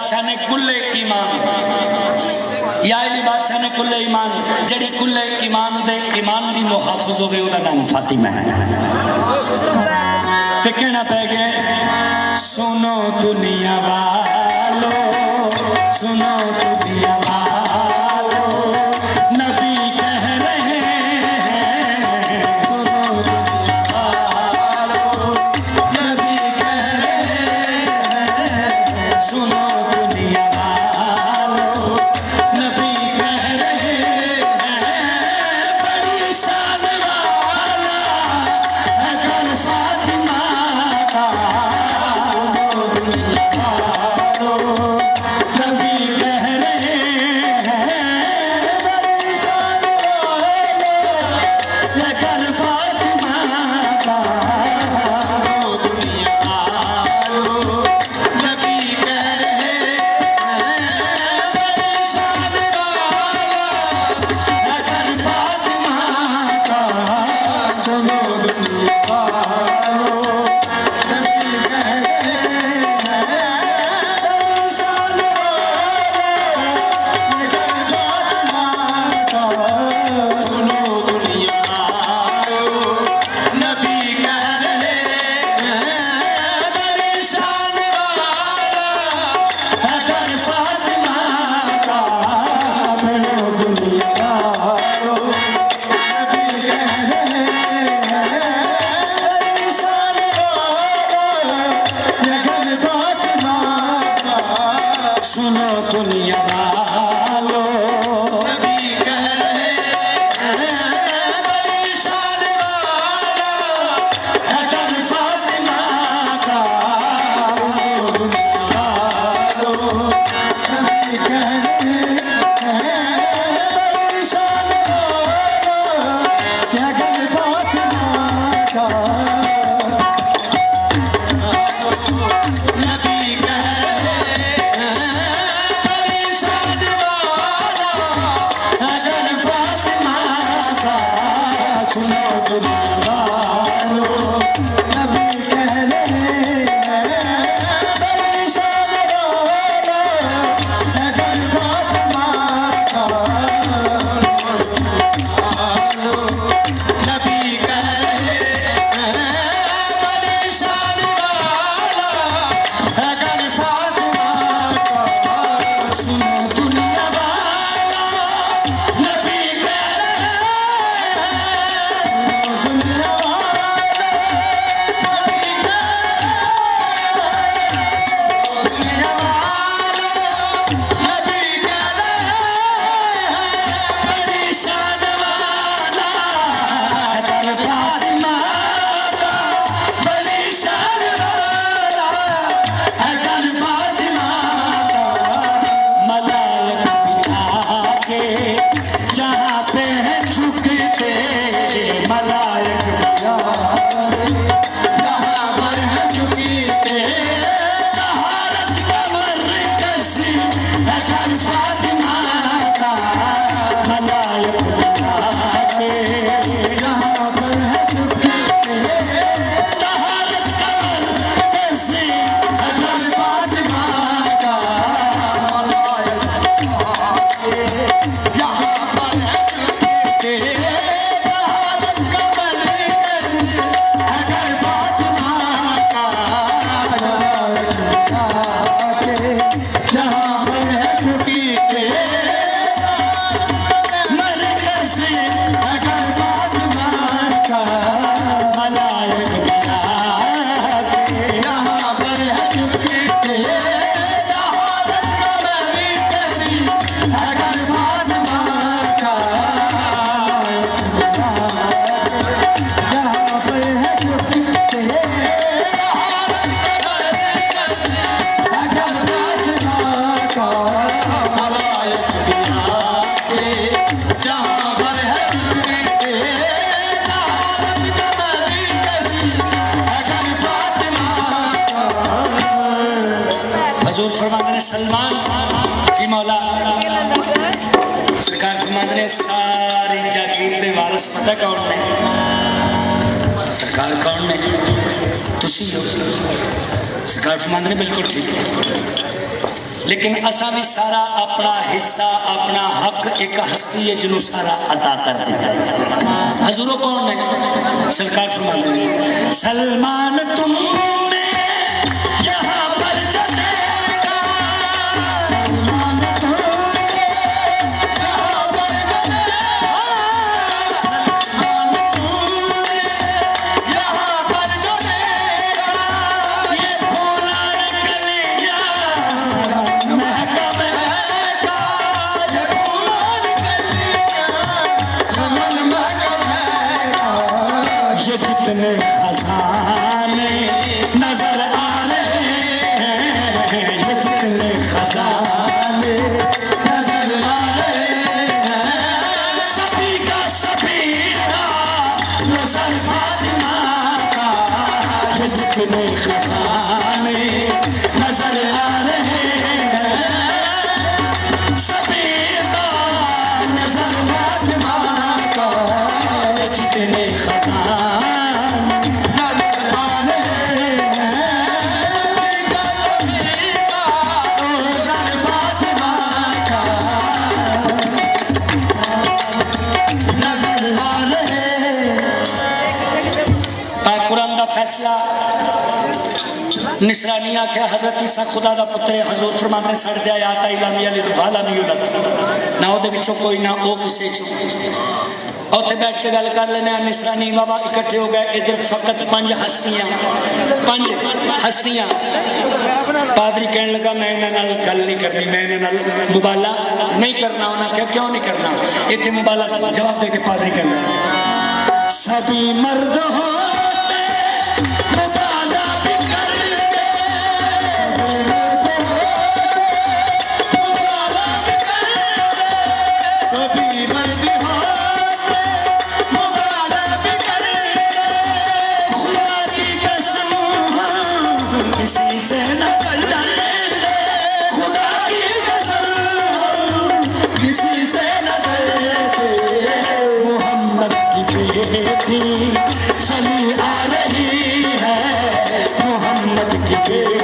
बादशाह ने कुल्ले ईमान, या अली बादशाह ने कुल्ले ईमान, जड़ी कुल्ले ईमान दे ईमान दी मुहाफिज होवे ओदा नाम फातिमा है। ते कहना पै गया सुनो दुनिया वालो, सुनो दुनिया वालो, नबी कह रहे हैं, सुनो दुनिया वालो, नबी कह रहे हैं, सुनो दुनिया वालो, नबी कह रहे हैं, बड़ी शान वाला है घर फातिमा का, सुनो दुनिया वालो, नबी कह रहे हैं, बड़ी शान वाला है घर फातिमा का, सुनो दुनिया वालो, नबी कह रहे हैं, बड़ी शान वाला है घर फातिमा का, सुनो दुनिया वालो, नबी कह रहे हैं, बड़ी शान वाला है घर फातिमा का, सुनो दुनिया वालो, नबी कह रहे हैं, बड़ी शान वाला है घर फातिमा का, सुनो दुनिया वालो, नबी कह रहे हैं, बड़ी शान वाला है घर फातिमा का, सुनो दुनिया वालो, नबी कह रहे हैं, बड़ी शान वाला है घर फातिमा का, सुनो दुनिया वालो, नबी कह रहे हैं, बड़ी शान वाला है घर फातिमा का, नबी कह रहे हैं, बड़ी शान वाला है घर फातिमा का, सुनो दुनिया वालो, नबी कह रहे हैं, बड़ी शान वाला है घर फातिमा का, नबी कह रहे हैं, बड़ी शान वाला है घर फातिमा का, सुनो दुनिया वाला, नबी कह रहे हैं, दुनिया वाला, नबी कह दुनिया वाला, नबी कह रहे हैं, बड़ी शान वाला है घर फातिमा का, बड़ी शान वाला है घर फातिमा का, मलाइक भी आके जहाँ पे है झुकते, मलाइक भी आके जहाँ पर है झुकते, तहारत का मरकज़ है घर फातिमा का, मलाइक भी आके जहाँ पर है झुकते, तहारत का मरकज़ है घर फातिमा का, मलाइक भी आके यहाँ पर है झुकते, तहारत का मरकज़ है घर फातिमा का, मलाइक भी आके जहाँ पर है झुकते, मरकज़ है घर फातिमा का, मलाइक भी आके यहाँ पर है झुकते, तहारत का मरकज़ है घर फातिमा का, जहाँ पर है झुकते, तहारत का मरकज़ है घर फातिमा का, मलाइक भी आके जहाँ पर है झुकते, तहारत का मरकज़ है घर फातिमा का। हजूर फरमाते हैं सलमान जी मौला सरकार फरमाते हैं सारी जागीर दे वारिस पता कौन ने, सरकार कौन ने, तुसी हो। सरकार फरमाते हैं बिल्कुल ठीक है, लेकिन असा भी सारा अपना हिस्सा अपना हक एक हस्ती है जिन्हों सारा अदा कर दिता है। हजूरों कौन है? सरकार फरमाते हैं सलमान तुमने यहाँ पर जो देखा, सलमान तुमने यहाँ पर जो देखा, सलमान तुमने यहाँ पर जो देखा, ये फूला कलिया महकम महका, ये फूला कलिया चमन महकम महका, ये जितने खजाने नजर आ रहे हैं, ये जितने खजाने नजर आ रहे हैं, सभी का सफीरा नजर फातिमा का, ये जितने खजाने नजर आ रहे हैं, सभी का नजर फातिमा का, ये जितने खजाने कुरान का फैसला निसरानी आख्या हजरत ईसा खुदा का पुत्र है। हजूर फरमाते साढ़े ते आयात इलामी वाली तो गाला नहीं उलट ना वो कोई ना वो किसी उत्थे बैठ के गल कर लेने। निसरानी बाबा इकट्ठे हो गए। इधर फकत पांच हस्तियां पादरी कहने लगा मैं इन्हां गल नहीं करनी, मैं इन्हां मुबाला नहीं करना। उन्हें क्या क्यों नहीं करना? इतने मुबाला जवाब दे के पादरी कहना सभी मर्द हो किसी से न डरते, खुदा की कसम किसी से न डरते। मोहम्मद की बेटी चली आ रही है, मोहम्मद की बेटी